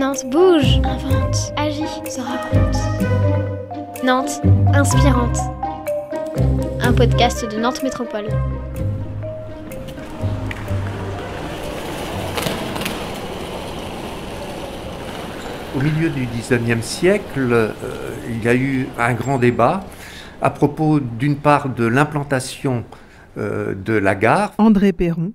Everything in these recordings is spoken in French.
Nantes bouge, invente, agit, se raconte. Nantes inspirante. Un podcast de Nantes Métropole. Au milieu du XIXe siècle, il y a eu un grand débat à propos d'une part de l'implantation de la gare. André Perron,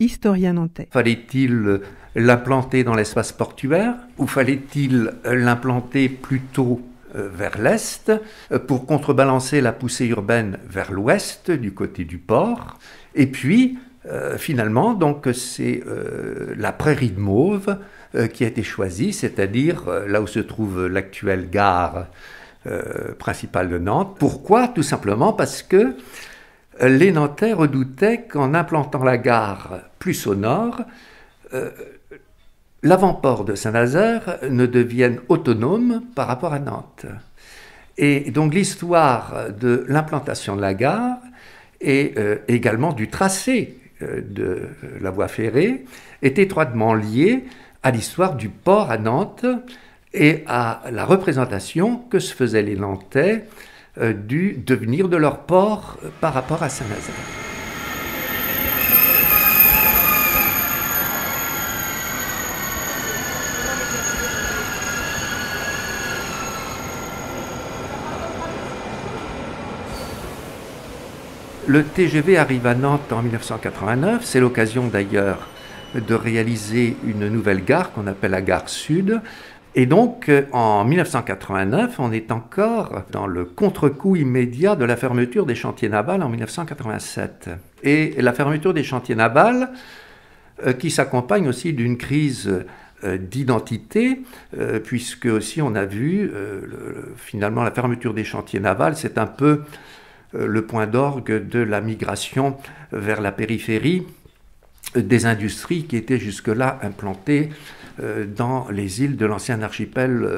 historien nantais. Fallait-il l'implanter dans l'espace portuaire ou fallait-il l'implanter plutôt vers l'est pour contrebalancer la poussée urbaine vers l'ouest du côté du port? Et puis finalement, donc c'est la prairie de Mauves qui a été choisie, c'est-à-dire là où se trouve l'actuelle gare principale de Nantes. Pourquoi? Tout simplement parce que les Nantais redoutaient qu'en implantant la gare plus au nord, l'avant-port de Saint-Nazaire ne devienne autonome par rapport à Nantes. Et donc l'histoire de l'implantation de la gare et également du tracé de la voie ferrée est étroitement liée à l'histoire du port à Nantes et à la représentation que se faisaient les Nantais du devenir de leur port par rapport à Saint-Nazaire. Le TGV arrive à Nantes en 1989, c'est l'occasion d'ailleurs de réaliser une nouvelle gare qu'on appelle la gare Sud. Et donc, en 1989, on est encore dans le contre-coup immédiat de la fermeture des chantiers navals en 1987. Et la fermeture des chantiers navals, qui s'accompagne aussi d'une crise d'identité, puisque aussi on a vu, finalement, la fermeture des chantiers navals, c'est un peu le point d'orgue de la migration vers la périphérie des industries qui étaient jusque-là implantées dans les îles de l'ancien archipel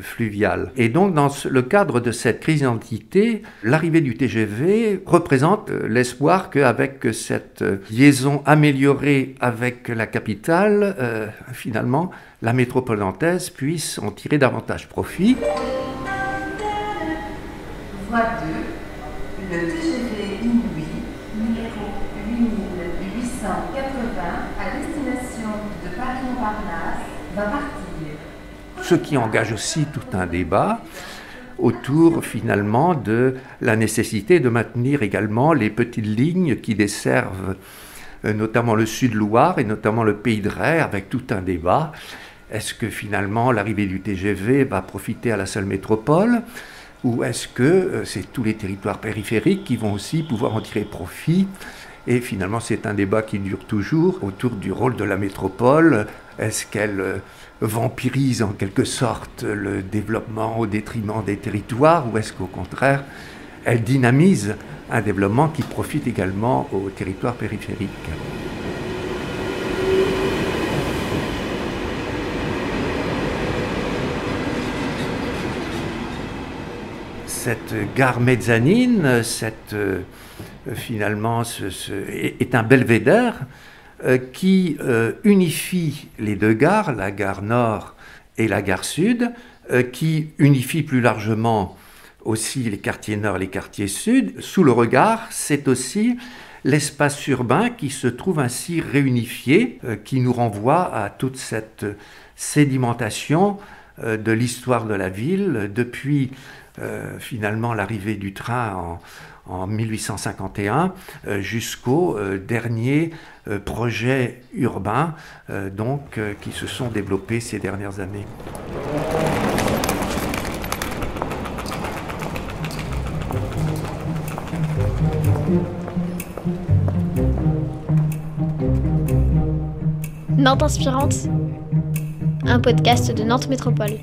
fluvial. Et donc, dans le cadre de cette crise d'identité, l'arrivée du TGV représente l'espoir qu'avec cette liaison améliorée avec la capitale, finalement, la métropole nantaise puisse en tirer davantage profit. Voie 2, le TGV Inouï, numéro 8880, à destination de Paris-Montparnasse, va partir. Ce qui engage aussi tout un débat autour finalement de la nécessité de maintenir également les petites lignes qui desservent notamment le Sud-Loire et notamment le Pays de Ré, avec tout un débat. Est-ce que finalement l'arrivée du TGV va profiter à la seule métropole? Ou est-ce que c'est tous les territoires périphériques qui vont aussi pouvoir en tirer profit? Et finalement, c'est un débat qui dure toujours autour du rôle de la métropole. Est-ce qu'elle vampirise en quelque sorte le développement au détriment des territoires? Ou est-ce qu'au contraire, elle dynamise un développement qui profite également aux territoires périphériques? Cette gare mezzanine, finalement, est un belvédère qui unifie les deux gares, la gare Nord et la gare Sud, qui unifie plus largement aussi les quartiers Nord et les quartiers Sud. Sous le regard, c'est aussi l'espace urbain qui se trouve ainsi réunifié, qui nous renvoie à toute cette sédimentation de l'histoire de la ville depuis finalement l'arrivée du train en 1851 jusqu'aux derniers projets urbains qui se sont développés ces dernières années. Nantes inspirante, un podcast de Nantes Métropole.